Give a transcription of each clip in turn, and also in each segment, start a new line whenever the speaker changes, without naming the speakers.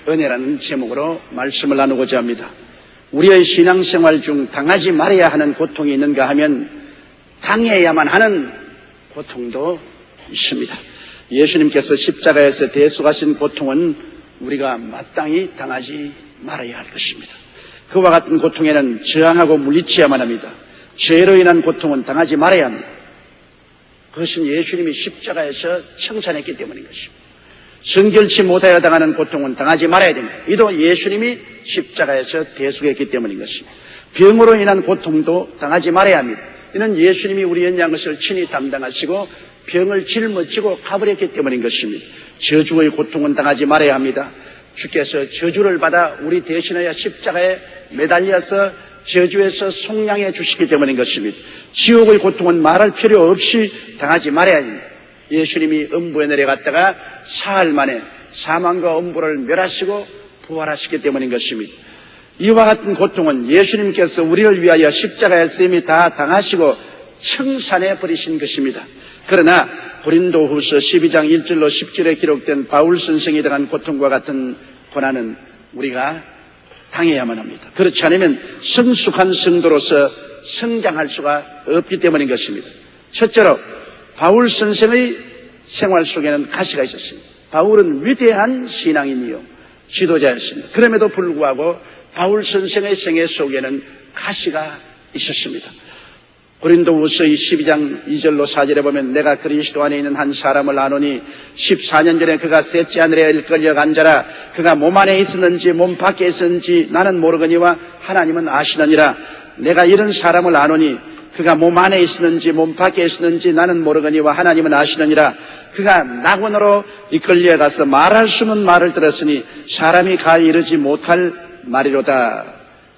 은혜라는 제목으로 말씀을 나누고자 합니다. 우리의 신앙생활 중 당하지 말아야 하는 고통이 있는가 하면 당해야만 하는 고통도 있습니다. 예수님께서 십자가에서 대속하신 고통은 우리가 마땅히 당하지 말아야 할 것입니다. 그와 같은 고통에는 저항하고 물리쳐야만 합니다. 죄로 인한 고통은 당하지 말아야 합니다. 그것은 예수님이 십자가에서 청산했기 때문인 것입니다. 성결치 못하여 당하는 고통은 당하지 말아야 됩니다. 이도 예수님이 십자가에서 대속했기 때문인 것입니다. 병으로 인한 고통도 당하지 말아야 합니다. 이는 예수님이 우리의 것을 친히 담당하시고 병을 짊어지고 가버렸기 때문인 것입니다. 저주의 고통은 당하지 말아야 합니다. 주께서 저주를 받아 우리 대신하여 십자가에 매달려서 저주에서 속량해 주시기 때문인 것입니다. 지옥의 고통은 말할 필요 없이 당하지 말아야 합니다. 예수님이 음부에 내려갔다가 사흘 만에 사망과 음부를 멸하시고 부활하시기 때문인 것입니다. 이와 같은 고통은 예수님께서 우리를 위하여 십자가에서 이미 다 당하시고 청산해 버리신 것입니다. 그러나 고린도후서 12장 1절로 10절에 기록된 바울 선생이 당한 고통과 같은 고난은 우리가 당해야만 합니다. 그렇지 않으면 성숙한 성도로서 성장할 수가 없기 때문인 것입니다. 첫째로 바울 선생의 생활 속에는 가시가 있었습니다. 바울은 위대한 신앙인이요 지도자였습니다. 그럼에도 불구하고 바울 선생의 생애 속에는 가시가 있었습니다. 고린도후서 12장 2절로 4절에 보면 내가 그리스도 안에 있는 한 사람을 아노니 14년 전에 그가 셋째 하늘에 이끌려 간 자라. 그가 몸 안에 있었는지 몸 밖에 있었는지 나는 모르거니와 하나님은 아시느니라. 내가 이런 사람을 아노니 그가 몸 안에 있었는지 몸 밖에 있었는지 나는 모르거니와 하나님은 아시느니라. 그가 낙원으로 이끌려 가서 말할 수 없는 말을 들었으니 사람이 가히 이르지 못할 말이로다.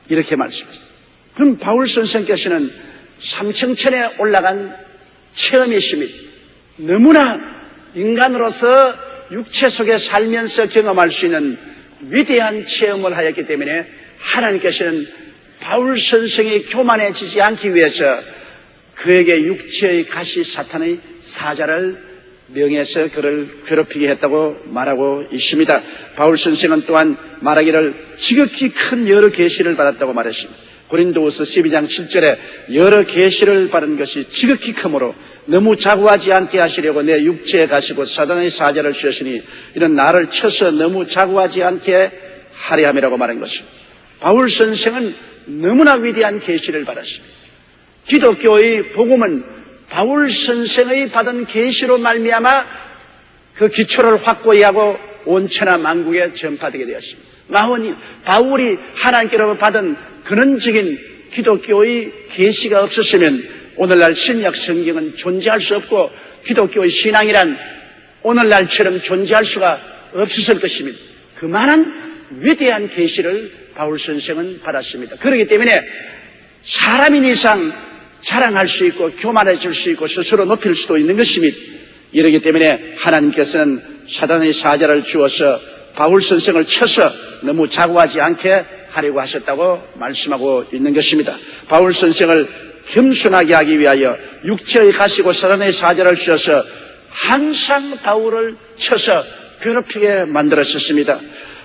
이렇게 말씀하십니다. 그럼 바울 선생께서는 삼층천에 올라간 체험이 있습니다. 너무나 인간으로서 육체 속에 살면서 경험할 수 있는 위대한 체험을 하였기 때문에 하나님께서는 바울 선생이 교만해지지 않기 위해서 그에게 육체의 가시 사탄의 사자를 명해서 그를 괴롭히게 했다고 말하고 있습니다. 바울 선생은 또한 말하기를 지극히 큰 여러 계시를 받았다고 말했습니다. 고린도후서 12장 7절에 여러 계시를 받은 것이 지극히 크므로 너무 자구하지 않게 하시려고 내 육체에 가시고 사단의 사자를 주셨으니 이는 나를 쳐서 너무 자구하지 않게 하려 함이라고 말한 것입니다. 바울 선생은 너무나 위대한 계시를 받았습니다. 기독교의 복음은 바울 선생의 받은 계시로 말미암아 그 기초를 확고히 하고 온 천하 만국에 전파되게 되었습니다. 바울이 하나님께로 받은 근원적인 기독교의 계시가 없었으면 오늘날 신약 성경은 존재할 수 없고 기독교의 신앙이란 오늘날처럼 존재할 수가 없었을 것입니다. 그만한 위대한 계시를 바울 선생은 받았습니다. 그렇기 때문에 사람인 이상 자랑할 수 있고 교만해질 수 있고 스스로 높일 수도 있는 것입니다. 이러기 때문에 하나님께서는 사단의 사자를 주어서 바울 선생을 쳐서 너무 자고하지 않게 하려고 하셨다고 말씀하고 있는 것입니다. 바울 선생을 겸손하게 하기 위하여 육체의 가시고 사단의 사자를 주셔서 항상 바울을 쳐서 괴롭히게 만들었습니다.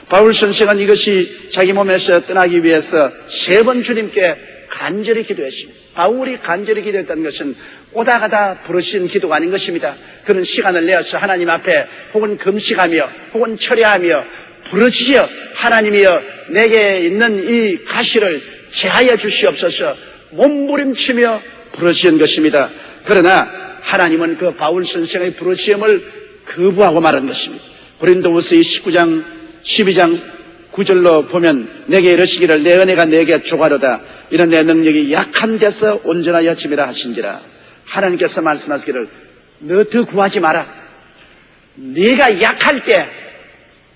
바울 선생은 이것이 자기 몸에서 떠나기 위해서 3번 주님께 간절히 기도했습니다. 바울이 간절히 기도했다는 것은 오다 가다 부르신 기도가 아닌 것입니다. 그런 시간을 내어서 하나님 앞에 혹은 금식하며 혹은 철야하며 부르짖어 하나님이여 내게 있는 이 가시를 제하여 주시옵소서 몸부림치며 부르짖은 것입니다. 그러나 하나님은 그 바울 선생의 부르짖음을 거부하고 말한 것입니다. 고린도후서 19장 12장 9절로 보면 내게 이르시기를 내 은혜가 내게 조가로다. 이런 내 능력이 약한 데서 온전하여 짐이라 하신지라. 하나님께서 말씀하시기를 너 더 구하지 마라. 네가 약할 때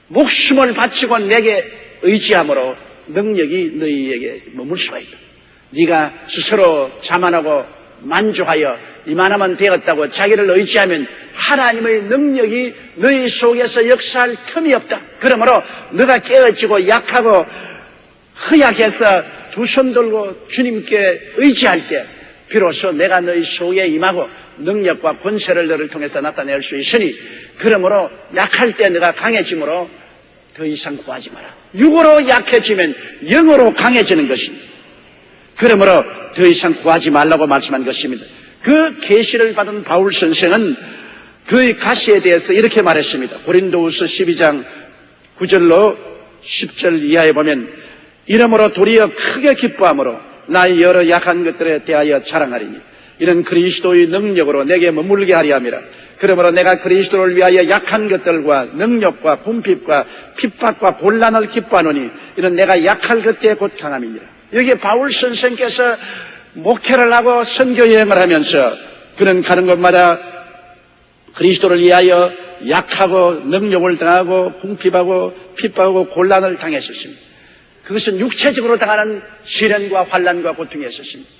목숨을 바치고 내게 의지함으로 능력이 너희에게 머물 수가 있다. 네가 스스로 자만하고 만족하여 이만하면 되었다고 자기를 의지하면 하나님의 능력이 너희 속에서 역사할 틈이 없다. 그러므로 너가 깨어지고 약하고 허약해서 두 손 들고 주님께 의지할 때 비로소 내가 너희 속에 임하고 능력과 권세를 너를 통해서 나타낼 수 있으니 그러므로 약할 때 너가 강해짐으로 더 이상 구하지 마라. 육으로 약해지면 영으로 강해지는 것입니다. 그러므로 더 이상 구하지 말라고 말씀한 것입니다. 그 계시를 받은 바울 선생은 그의 가시에 대해서 이렇게 말했습니다. 고린도후서 12장 9절로 10절 이하에 보면 이러므로 도리어 크게 기뻐함으로 나의 여러 약한 것들에 대하여 자랑하리니 이는 그리스도의 능력으로 내게 머물게 하리 함이라. 그러므로 내가 그리스도를 위하여 약한 것들과 능력과 궁핍과 핍박과 곤란을 기뻐하노니 이는 내가 약할 그때에 곧 강함이니라. 여기에 바울 선생께서 목회를 하고 선교 여행을 하면서 그는 가는 곳마다 그리스도를 위하여 약하고 능력을 당하고 궁핍하고 핍박하고 곤란을 당했었습니다. 그것은 육체적으로 당하는 시련과 환난과 고통이었습니다.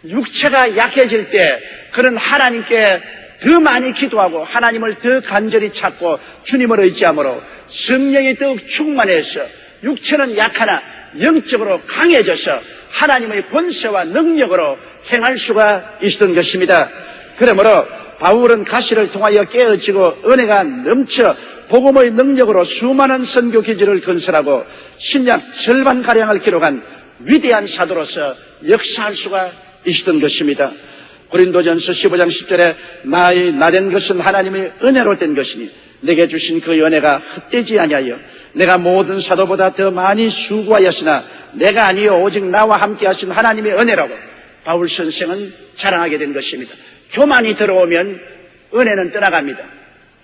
육체가 약해질 때 그는 하나님께 더 많이 기도하고 하나님을 더 간절히 찾고 주님을 의지함으로 성령이 더욱 충만해서 육체는 약하나 영적으로 강해져서 하나님의 권세와 능력으로 행할 수가 있었던 것입니다. 그러므로 바울은 가시를 통하여 깨어지고 은혜가 넘쳐 복음의 능력으로 수많은 선교 기지를 건설하고 신약 절반가량을 기록한 위대한 사도로서 역사할 수가 있었던 것입니다. 고린도전서 15장 10절에 나된 것은 하나님의 은혜로 된 것이니 내게 주신 그 은혜가 헛되지 아니하여 내가 모든 사도보다 더 많이 수고하였으나 내가 아니요 오직 나와 함께 하신 하나님의 은혜라고 바울 선생은 자랑하게 된 것입니다. 교만이 들어오면 은혜는 떠나갑니다.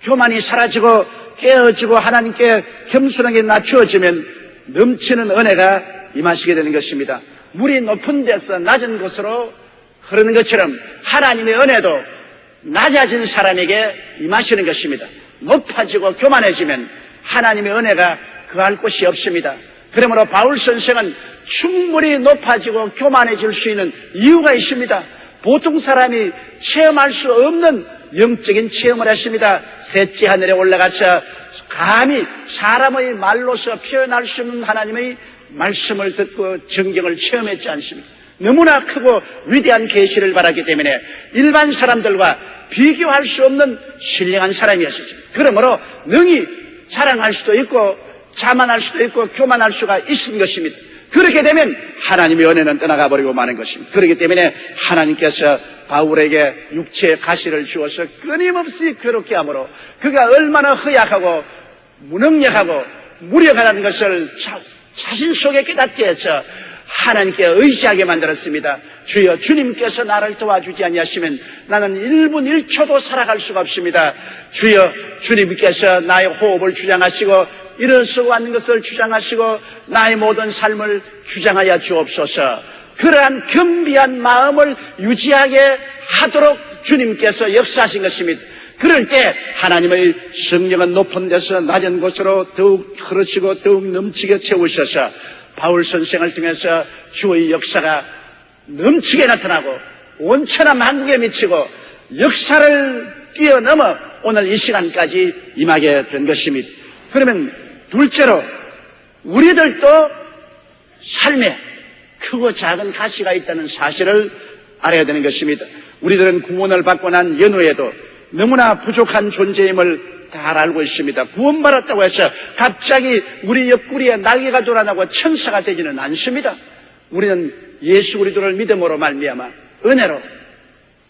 교만이 사라지고 깨어지고 하나님께 겸손하게 낮추어지면 넘치는 은혜가 임하시게 되는 것입니다. 물이 높은 데서 낮은 곳으로 흐르는 것처럼 하나님의 은혜도 낮아진 사람에게 임하시는 것입니다. 높아지고 교만해지면 하나님의 은혜가 거할 곳이 없습니다. 그러므로 바울 선생은 충분히 높아지고 교만해질 수 있는 이유가 있습니다. 보통 사람이 체험할 수 없는 영적인 체험을 했습니다. 셋째 하늘에 올라가서 감히 사람의 말로서 표현할 수 없는 하나님의 말씀을 듣고 정경을 체험했지 않습니까? 너무나 크고 위대한 계시를 받았기 때문에 일반 사람들과 비교할 수 없는 신령한 사람이었습니다. 그러므로 능히 자랑할 수도 있고 자만할 수도 있고 교만할 수가 있는 것입니다. 그렇게 되면 하나님의 은혜는 떠나가 버리고 마는 것입니다. 그렇기 때문에 하나님께서 바울에게 육체의 가시를 주어서 끊임없이 괴롭게 하므로 그가 얼마나 허약하고 무능력하고 무력하다는 것을 자신 속에 깨닫게 해서 하나님께 의지하게 만들었습니다. 주여, 주님께서 나를 도와주지 아니하시면 나는 1분 1초도 살아갈 수가 없습니다. 주여, 주님께서 나의 호흡을 주장하시고 일어서고 앉는 것을 주장하시고 나의 모든 삶을 주장하여 주옵소서. 그러한 겸비한 마음을 유지하게 하도록 주님께서 역사하신 것입니다. 그럴 때 하나님의 성령은 높은 데서 낮은 곳으로 더욱 흐르시고 더욱 넘치게 채우셔서 바울 선생을 통해서 주의 역사가 넘치게 나타나고 온천한 한국에 미치고 역사를 뛰어넘어 오늘 이 시간까지 임하게 된 것입니다. 그러면 둘째로 우리들도 삶에 크고 작은 가시가 있다는 사실을 알아야 되는 것입니다. 우리들은 구원을 받고 난 연후에도 너무나 부족한 존재임을 잘 알고 있습니다. 구원받았다고 해서 갑자기 우리 옆구리에 날개가 돌아나고 천사가 되지는 않습니다. 우리는 예수 그리스도를 믿음으로 말미암아 은혜로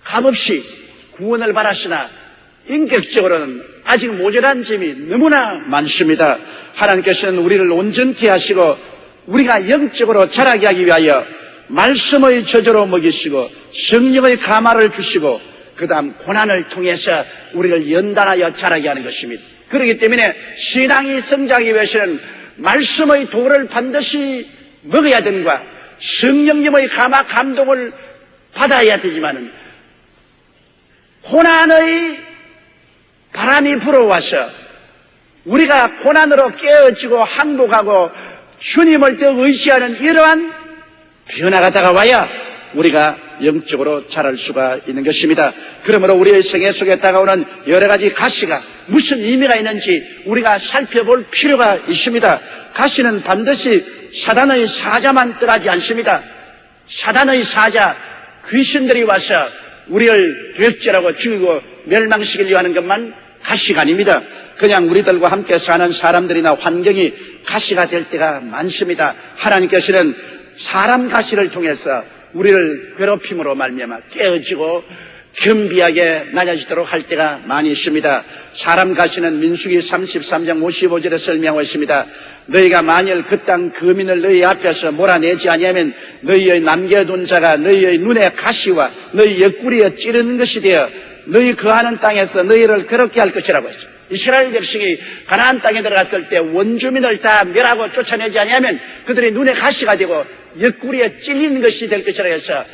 값없이 구원을 받았으나 인격적으로는 아직 모자란 점이 너무나 많습니다. 하나님께서는 우리를 온전케 하시고 우리가 영적으로 자라게 하기 위하여 말씀의 저주로 먹이시고 성령의 감화를 주시고 그 다음 고난을 통해서 우리를 연단하여 자라게 하는 것입니다. 그렇기 때문에 신앙이 성장하기 위해서는 말씀의 도를 반드시 먹어야 되는가 성령님의 감화 감동을 받아야 되지만은 고난의 바람이 불어와서 우리가 고난으로 깨어지고 항복하고 주님을 더 의지하는 이러한 변화가 다가와야 우리가 영적으로 자랄 수가 있는 것입니다. 그러므로 우리의 생애 속에 다가오는 여러 가지 가시가 무슨 의미가 있는지 우리가 살펴볼 필요가 있습니다. 가시는 반드시 사단의 사자만 떠나지 않습니다. 사단의 사자, 귀신들이 와서 우리를 괴롭질하고 죽이고 멸망시키려고 하는 것만 가시가 아닙니다. 그냥 우리들과 함께 사는 사람들이나 환경이 가시가 될 때가 많습니다. 하나님께서는 사람 가시를 통해서 우리를 괴롭힘으로 말미암아 깨어지고 겸비하게 낮아지도록 할 때가 많이 있습니다. 사람 가시는 민수기 33장 55절에 설명하고 있습니다. 너희가 만일 그 땅 거민을 너희 앞에서 몰아내지 아니하면 너희의 남겨둔 자가 너희의 눈에 가시와 너희 옆구리에 찌르는 것이 되어 너희 거하는 땅에서 너희를 괴롭게 할 것이라고 했습니다. 이스라엘 백성이 가나안 땅에 들어갔을 때 원주민을 다 멸하고 쫓아내지 아니하면 그들의 눈에 가시가 되고 옆구리에 찔리는 것이 될 것이라 해서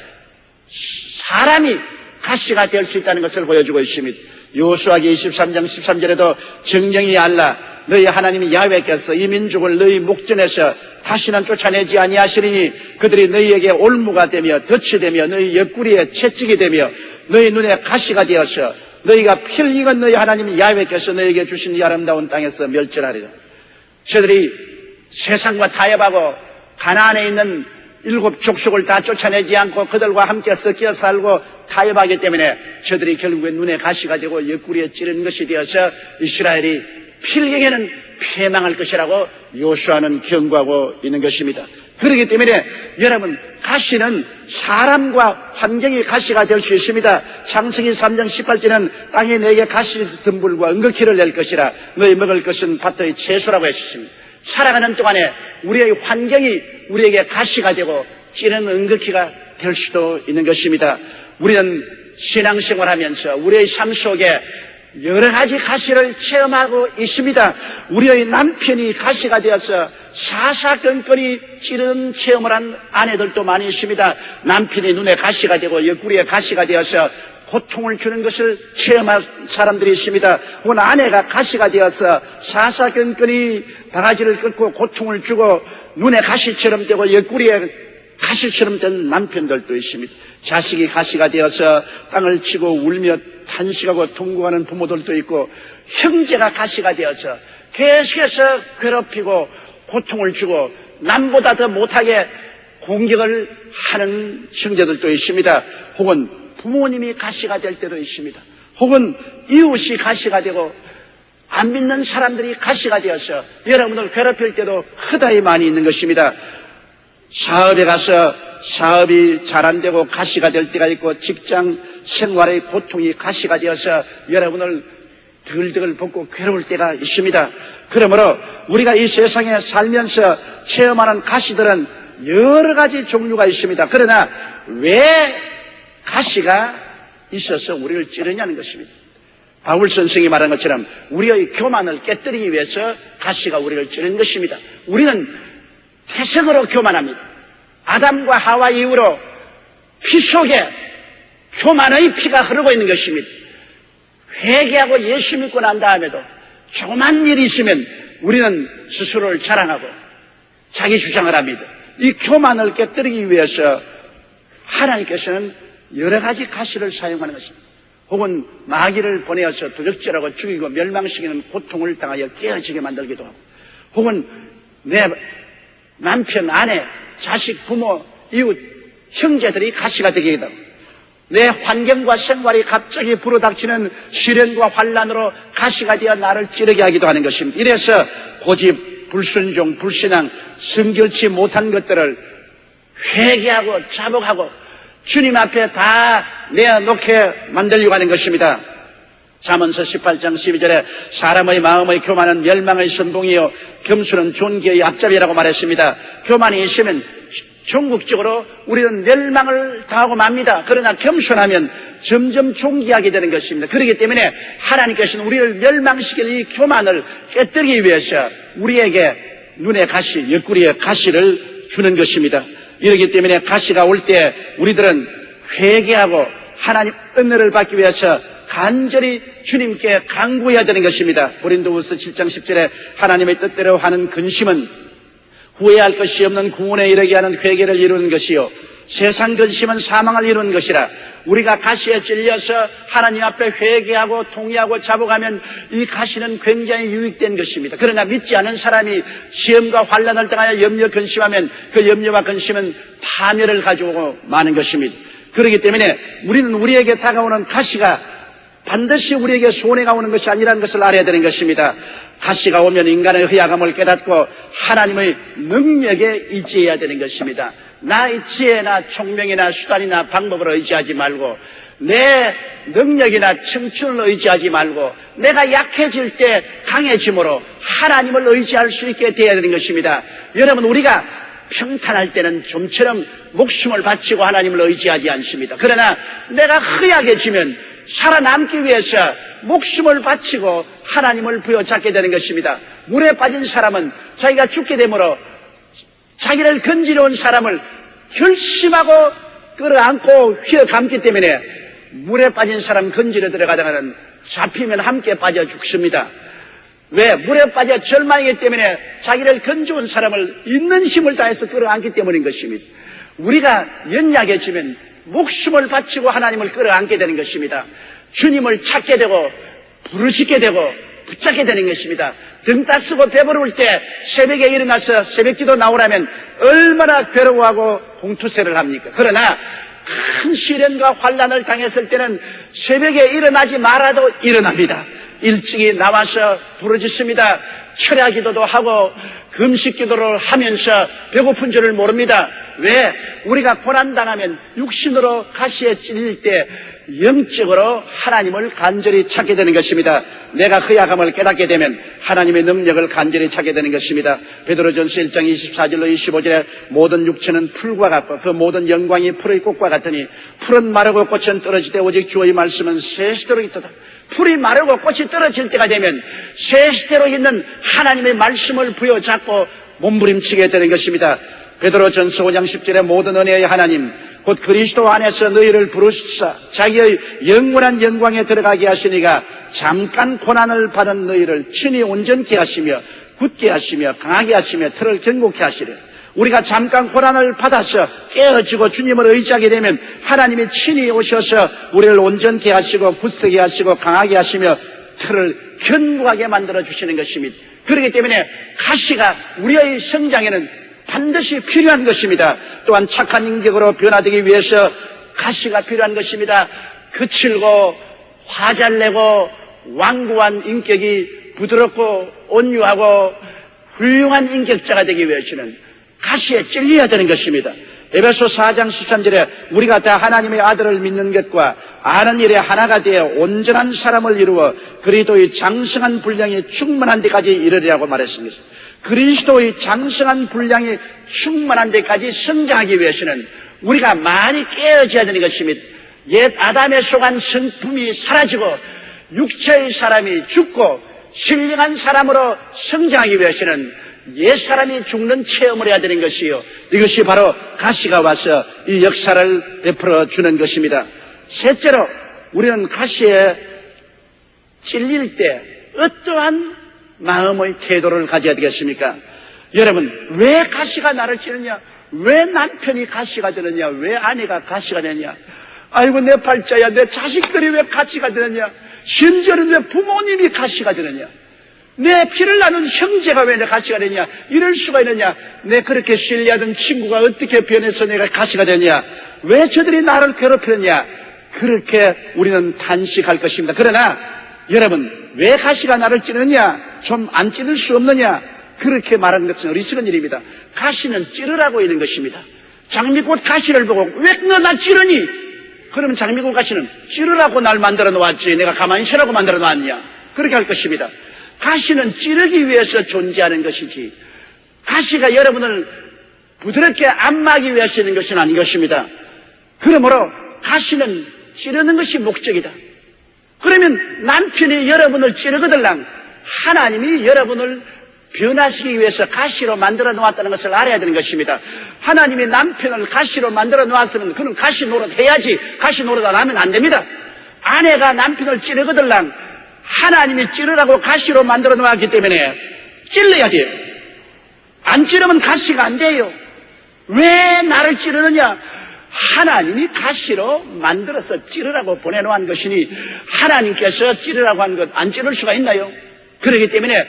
사람이 가시가 될 수 있다는 것을 보여주고 있습니다. 여호수아기 23장 13절에도 정령이 알라 너희 하나님 야훼께서 이 민족을 너희 목전에서 다시는 쫓아내지 아니하시리니 그들이 너희에게 올무가 되며 덫이 되며 너희 옆구리에 채찍이 되며 너희 눈에 가시가 되어서 너희가 피를 익은 너희 하나님 야훼께서 너희에게 주신 이 아름다운 땅에서 멸절하리라. 저들이 세상과 타협하고 가나안에 있는 7 족속을 다 쫓아내지 않고 그들과 함께 섞여 살고 타협하기 때문에 저들이 결국에 눈에 가시가 되고 옆구리에 찌르는 것이 되어서 이스라엘이 필경에는 패망할 것이라고 여호수아는 경고하고 있는 것입니다. 그렇기 때문에 여러분 가시는 사람과 환경이 가시가 될 수 있습니다. 창세기 3장 18절에는 땅에 내게 가시 덤불과 은거키를 낼 것이라 너희 먹을 것은 밭의 채소라고 했습니다. 살아가는 동안에 우리의 환경이 우리에게 가시가 되고 찌는 은거키가 될 수도 있는 것입니다. 우리는 신앙생활하면서 우리의 삶 속에 여러 가지 가시를 체험하고 있습니다. 우리의 남편이 가시가 되어서 사사건건이 찌르는 체험을 한 아내들도 많이 있습니다. 남편이 눈에 가시가 되고 옆구리에 가시가 되어서 고통을 주는 것을 체험한 사람들이 있습니다. 혹은 아내가 가시가 되어서 사사건건이 바가지를 꺾고 고통을 주고 눈에 가시처럼 되고 옆구리에 가시처럼 된 남편들도 있습니다. 자식이 가시가 되어서 땅을 치고 울며 탄식하고 통곡하는 부모들도 있고 형제가 가시가 되어서 계속해서 괴롭히고 고통을 주고 남보다 더 못하게 공격을 하는 형제들도 있습니다. 혹은 부모님이 가시가 될 때도 있습니다. 혹은 이웃이 가시가 되고 안 믿는 사람들이 가시가 되어서 여러분을 괴롭힐 때도 허다히 많이 있는 것입니다. 사업에 가서 사업이 잘 안 되고 가시가 될 때가 있고 직장 생활의 고통이 가시가 되어서 여러분을 덜덜 벗고 괴로울 때가 있습니다. 그러므로 우리가 이 세상에 살면서 체험하는 가시들은 여러 가지 종류가 있습니다. 그러나 왜 가시가 있어서 우리를 찌르냐는 것입니다. 바울 선생이 말한 것처럼 우리의 교만을 깨뜨리기 위해서 가시가 우리를 찌르는 것입니다. 우리는 태생으로 교만합니다. 아담과 하와 이후로 피 속에 교만의 피가 흐르고 있는 것입니다. 회개하고 예수 믿고 난 다음에도 조그만 일이 있으면 우리는 스스로를 자랑하고 자기 주장을 합니다. 이 교만을 깨뜨리기 위해서 하나님께서는 여러 가지 가시를 사용하는 것입니다. 혹은 마귀를 보내어서 도적질하고 죽이고 멸망시키는 고통을 당하여 깨어지게 만들기도 하고 혹은 내 남편, 아내, 자식, 부모, 이웃, 형제들이 가시가 되기도 하고 내 환경과 생활이 갑자기 불어닥치는 시련과 환난으로 가시가 되어 나를 찌르게 하기도 하는 것입니다. 이래서 고집, 불순종, 불신앙, 성결치 못한 것들을 회개하고 자복하고 주님 앞에 다 내어놓게 만들려고 하는 것입니다. 잠언서 18장 12절에 사람의 마음의 교만은 멸망의 선봉이요 겸손은 존귀의 앞잡이라고 말했습니다. 교만이 있으면 종국적으로 우리는 멸망을 당하고 맙니다. 그러나 겸손하면 점점 존귀하게 되는 것입니다. 그렇기 때문에 하나님께서는 우리를 멸망시킬 이 교만을 깨뜨리기 위해서 우리에게 눈에 가시, 옆구리에 가시를 주는 것입니다. 이렇기 때문에 가시가 올 때 우리들은 회개하고 하나님 은혜를 받기 위해서 간절히 주님께 간구해야 되는 것입니다. 고린도후서 7장 10절에 하나님의 뜻대로 하는 근심은 후회할 것이 없는 구원에 이르게 하는 회개를 이루는 것이요 세상 근심은 사망을 이루는 것이라. 우리가 가시에 찔려서 하나님 앞에 회개하고 통회하고 자복하면 이 가시는 굉장히 유익된 것입니다. 그러나 믿지 않은 사람이 시험과 환난을 당하여 염려 근심하면 그 염려와 근심은 파멸을 가져오고 마는 것입니다. 그렇기 때문에 우리는 우리에게 다가오는 가시가 반드시 우리에게 손해가 오는 것이 아니라는 것을 알아야 되는 것입니다. 가시가 오면 인간의 허약함을 깨닫고 하나님의 능력에 의지해야 되는 것입니다. 나의 지혜나 총명이나 수단이나 방법을 의지하지 말고 내 능력이나 청춘을 의지하지 말고 내가 약해질 때 강해짐으로 하나님을 의지할 수 있게 되어야 되는 것입니다. 여러분, 우리가 평탄할 때는 좀처럼 목숨을 바치고 하나님을 의지하지 않습니다. 그러나 내가 허약해지면 살아남기 위해서 목숨을 바치고 하나님을 부여잡게 되는 것입니다. 물에 빠진 사람은 자기가 죽게 되므로 자기를 건지러 온 사람을 결심하고 끌어안고 휘어감기 때문에 물에 빠진 사람 건지러 들어가다가는 잡히면 함께 빠져 죽습니다. 왜? 물에 빠져 절망이기 때문에 자기를 건져온 사람을 있는 힘을 다해서 끌어안기 때문인 것입니다. 우리가 연약해지면 목숨을 바치고 하나님을 끌어안게 되는 것입니다. 주님을 찾게 되고 부르짖게 되고 붙잡게 되는 것입니다. 등 따쓰고 배부를 때 새벽에 일어나서 새벽기도 나오라면 얼마나 괴로워하고 공투세를 합니까? 그러나 큰 시련과 환난을 당했을 때는 새벽에 일어나지 말아도 일어납니다. 일찍이 나와서 부르짖습니다. 철야기도도 하고 금식기도를 하면서 배고픈 줄을 모릅니다. 왜? 우리가 고난당하면 육신으로 가시에 찔릴 때 영적으로 하나님을 간절히 찾게 되는 것입니다. 내가 허약함을 깨닫게 되면 하나님의 능력을 간절히 찾게 되는 것입니다. 베드로전서 1장 24절로 25절에 모든 육체는 풀과 같고 그 모든 영광이 풀의 꽃과 같으니 풀은 마르고 꽃은 떨어지되 오직 주의 말씀은 새시대로 있도다. 풀이 마르고 꽃이 떨어질 때가 되면 새시대로 있는 하나님의 말씀을 부여잡고 몸부림치게 되는 것입니다. 베드로전서 5장 10절에 모든 은혜의 하나님 곧 그리스도 안에서 너희를 부르시사 자기의 영원한 영광에 들어가게 하시니가 잠깐 고난을 받은 너희를 친히 온전케 하시며 굳게 하시며 강하게 하시며 틀을 견고케 하시려. 우리가 잠깐 고난을 받아서 깨어지고 주님을 의지하게 되면 하나님이 친히 오셔서 우리를 온전케 하시고 굳세게 하시고 강하게 하시며 틀을 견고하게 만들어 주시는 것입니다. 그렇기 때문에 가시가 우리의 성장에는 반드시 필요한 것입니다. 또한 착한 인격으로 변화되기 위해서 가시가 필요한 것입니다. 거칠고 화잘내고 완고한 인격이 부드럽고 온유하고 훌륭한 인격자가 되기 위해서는 가시에 찔려야 되는 것입니다. 에베소 4장 13절에 우리가 다 하나님의 아들을 믿는 것과 아는 일에 하나가 되어 온전한 사람을 이루어 그리스도의 장성한 분량이 충만한 데까지 이르리라고 말했습니다. 그리스도의 장성한 분량이 충만한 데까지 성장하기 위해서는 우리가 많이 깨어져야 되는 것입니다. 옛 아담에 속한 성품이 사라지고 육체의 사람이 죽고 신령한 사람으로 성장하기 위해서는 옛사람이 죽는 체험을 해야 되는 것이요. 이것이 바로 가시가 와서 이 역사를 베풀어 주는 것입니다. 셋째로 우리는 가시에 찔릴 때 어떠한 마음의 태도를 가져야 되겠습니까? 여러분, 왜 가시가 나를 찌르냐? 왜 남편이 가시가 되느냐? 왜 아내가 가시가 되느냐? 아이고 내 팔자야, 내 자식들이 왜 가시가 되느냐? 심지어는 왜 부모님이 가시가 되느냐? 내 피를 나눈 형제가 왜 내 가시가 되냐? 이럴 수가 있느냐? 내 그렇게 신뢰하던 친구가 어떻게 변해서 내가 가시가 되냐? 왜 저들이 나를 괴롭히느냐? 그렇게 우리는 탄식할 것입니다. 그러나 여러분, 왜 가시가 나를 찌르느냐? 좀 안 찌를 수 없느냐? 그렇게 말하는 것은 어리석은 일입니다. 가시는 찌르라고 있는 것입니다. 장미꽃 가시를 보고 왜 너 나 찌르니? 그러면 장미꽃 가시는 찌르라고 날 만들어 놓았지 내가 가만히 쉬라고 만들어 놨냐? 그렇게 할 것입니다. 가시는 찌르기 위해서 존재하는 것이지 가시가 여러분을 부드럽게 안마하기 위해서 있는 것은 아닌 것입니다. 그러므로 가시는 찌르는 것이 목적이다. 그러면 남편이 여러분을 찌르거들랑 하나님이 여러분을 변화시키기 위해서 가시로 만들어 놓았다는 것을 알아야 되는 것입니다. 하나님이 남편을 가시로 만들어 놓았으면 그는 가시 노릇 해야지 가시 노릇 안 하면 안 됩니다. 아내가 남편을 찌르거들랑 하나님이 찌르라고 가시로 만들어 놓았기 때문에 찔러야 돼요. 안 찌르면 가시가 안 돼요. 왜 나를 찌르느냐? 하나님이 가시로 만들어서 찌르라고 보내놓은 것이니 하나님께서 찌르라고 한 것 안 찌를 수가 있나요? 그렇기 때문에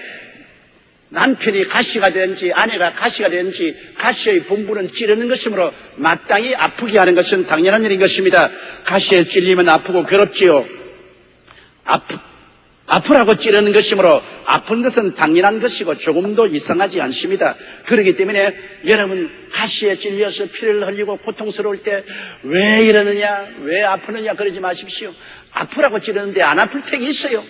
남편이 가시가 되든지 아내가 가시가 되든지 가시의 본분은 찌르는 것이므로 마땅히 아프게 하는 것은 당연한 일인 것입니다. 가시에 찔리면 아프고 괴롭지요. 아프라고 찌르는 것이므로 아픈 것은 당연한 것이고 조금도 이상하지 않습니다. 그렇기 때문에 여러분 가시에 찔려서 피를 흘리고 고통스러울 때 왜 이러느냐, 왜 아프느냐 그러지 마십시오. 아프라고 찌르는데 안 아플 택이 있어요.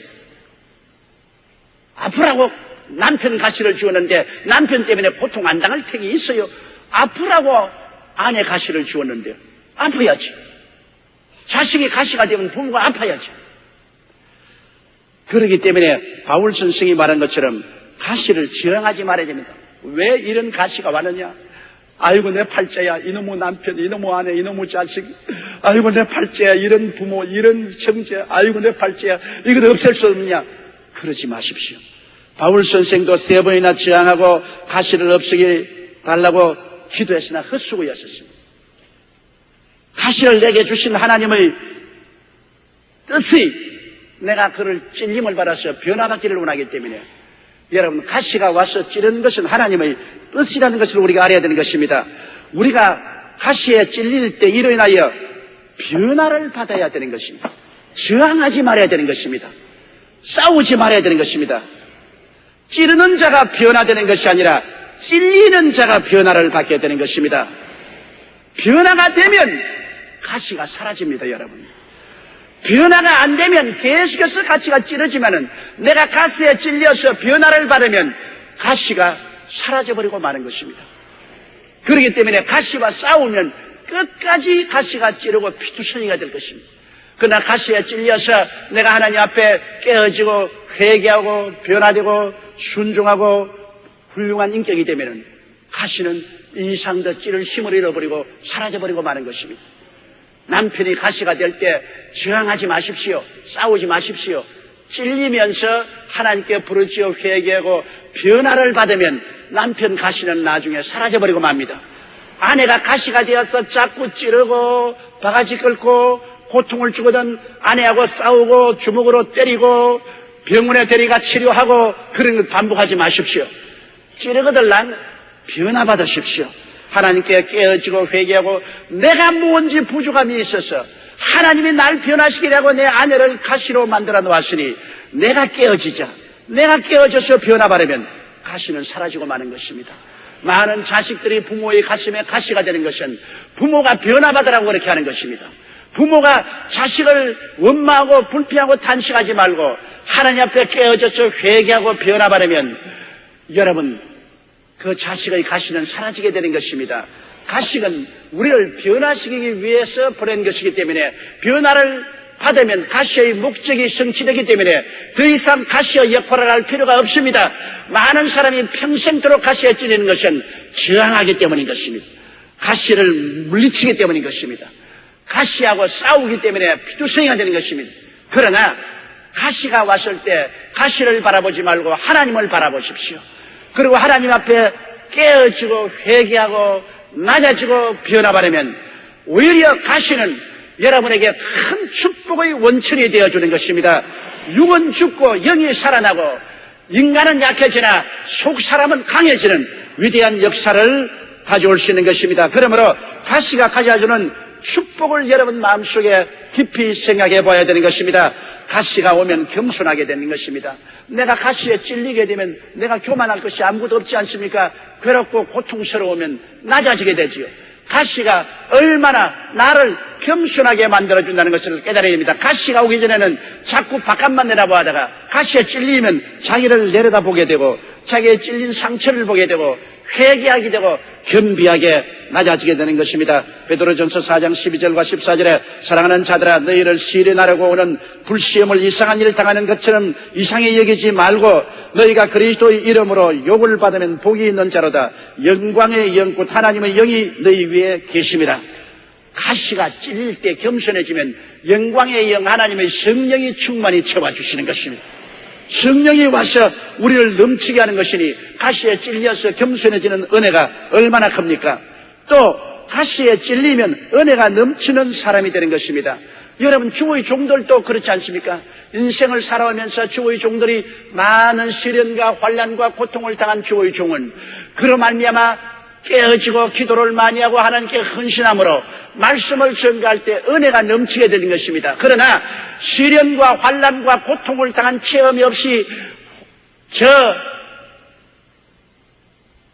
아프라고 남편 가시를 주었는데 남편 때문에 고통 안 당할 택이 있어요. 아프라고 아내 가시를 주었는데 아파야지. 자식이 가시가 되면 부모가 아파야지. 그렇기 때문에 바울 선생이 말한 것처럼 가시를 저항하지 말아야 됩니다. 왜 이런 가시가 왔느냐? 아이고 내 팔자야, 이놈의 남편, 이놈의 아내, 이놈의 자식, 아이고 내 팔자야, 이런 부모, 이런 형제, 아이고 내 팔자야, 이것도 없앨 수 없느냐? 그러지 마십시오. 바울 선생도 3번이나 저항하고 가시를 없애게 달라고 기도했으나 헛수고였습니다. 가시를 내게 주신 하나님의 뜻이 내가 그를 찔림을 받아서 변화받기를 원하기 때문에 여러분 가시가 와서 찌르는 것은 하나님의 뜻이라는 것을 우리가 알아야 되는 것입니다. 우리가 가시에 찔릴 때 이로 인하여 변화를 받아야 되는 것입니다. 저항하지 말아야 되는 것입니다. 싸우지 말아야 되는 것입니다. 찌르는 자가 변화되는 것이 아니라 찔리는 자가 변화를 받게 되는 것입니다. 변화가 되면 가시가 사라집니다, 여러분. 변화가 안 되면 계속해서 가시가 찌르지만은 내가 가시에 찔려서 변화를 받으면 가시가 사라져버리고 마는 것입니다. 그렇기 때문에 가시와 싸우면 끝까지 가시가 찌르고 피투성이가 될 것입니다. 그러나 가시에 찔려서 내가 하나님 앞에 깨어지고 회개하고 변화되고 순종하고 훌륭한 인격이 되면은 가시는 이상 더 찌를 힘을 잃어버리고 사라져버리고 마는 것입니다. 남편이 가시가 될 때 저항하지 마십시오. 싸우지 마십시오. 찔리면서 하나님께 부르짖어 회개하고 변화를 받으면 남편 가시는 나중에 사라져버리고 맙니다. 아내가 가시가 되어서 자꾸 찌르고 바가지 긁고 고통을 주거든 아내하고 싸우고 주먹으로 때리고 병원에 데려가 치료하고 그런 걸 반복하지 마십시오. 찌르거들랑 변화 받으십시오. 하나님께 깨어지고 회개하고 내가 뭔지 부족함이 있어서 하나님이 날 변화시키려고 내 아내를 가시로 만들어 놓았으니 내가 깨어지자. 내가 깨어져서 변화받으면 가시는 사라지고 마는 것입니다. 많은 자식들이 부모의 가슴에 가시가 되는 것은 부모가 변화받으라고 그렇게 하는 것입니다. 부모가 자식을 원망하고 불평하고 탄식하지 말고 하나님 앞에 깨어져서 회개하고 변화받으면 여러분 그 자식의 가시는 사라지게 되는 것입니다. 가시는 우리를 변화시키기 위해서 보낸 것이기 때문에 변화를 받으면 가시의 목적이 성취되기 때문에 더 이상 가시의 역할을 할 필요가 없습니다. 많은 사람이 평생도록 가시에 찔리는 것은 저항하기 때문인 것입니다. 가시를 물리치기 때문인 것입니다. 가시하고 싸우기 때문에 피투성이가 되는 것입니다. 그러나 가시가 왔을 때 가시를 바라보지 말고 하나님을 바라보십시오. 그리고 하나님 앞에 깨어지고 회개하고 낮아지고 변화받으면 오히려 가시는 여러분에게 큰 축복의 원천이 되어주는 것입니다. 육은 죽고 영이 살아나고 인간은 약해지나 속사람은 강해지는 위대한 역사를 가져올 수 있는 것입니다. 그러므로 가시가 가져주는 축복을 여러분 마음속에 깊이 생각해 봐야 되는 것입니다. 가시가 오면 겸손하게 되는 것입니다. 내가 가시에 찔리게 되면 내가 교만할 것이 아무것도 없지 않습니까? 괴롭고 고통스러우면 낮아지게 되지요. 가시가 얼마나 나를 겸손하게 만들어준다는 것을 깨달아야 됩니다. 가시가 오기 전에는 자꾸 바깥만 내다보다가 가시에 찔리면 자기를 내려다보게 되고 자기의 찔린 상처를 보게 되고 회개하게 되고 겸비하게 낮아지게 되는 것입니다. 베드로전서 4장 12절과 14절에 사랑하는 자들아 너희를 시련하려고 오는 불시험을 이상한 일을 당하는 것처럼 이상히 여기지 말고 너희가 그리스도의 이름으로 욕을 받으면 복이 있는 자로다. 영광의 영꽃 하나님의 영이 너희 위에 계심이라. 가시가 찔릴 때 겸손해지면 영광의 영 하나님의 성령이 충만히 채워주시는 것입니다. 성령이 와서 우리를 넘치게 하는 것이니 가시에 찔려서 겸손해지는 은혜가 얼마나 큽니까? 또 가시에 찔리면 은혜가 넘치는 사람이 되는 것입니다. 여러분 주의 종들도 그렇지 않습니까? 인생을 살아오면서 주의 종들이 많은 시련과 환난과 고통을 당한 주의 종은 그로 말미암아 깨어지고 기도를 많이 하고 하나님께 헌신함으로 말씀을 전가할 때 은혜가 넘치게 되는 것입니다. 그러나 시련과 환난과 고통을 당한 체험이 없이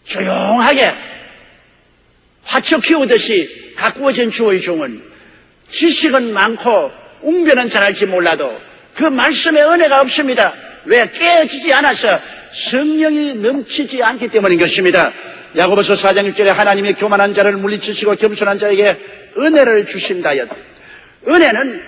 조용하게 화초 키우듯이 가꾸어진 주의 종은 지식은 많고 웅변은 잘할지 몰라도 그 말씀에 은혜가 없습니다. 왜? 깨어지지 않아서 성령이 넘치지 않기 때문인 것입니다. 야고보서 4장 1절에 하나님이 교만한 자를 물리치시고 겸손한 자에게 은혜를 주신다였다. 은혜는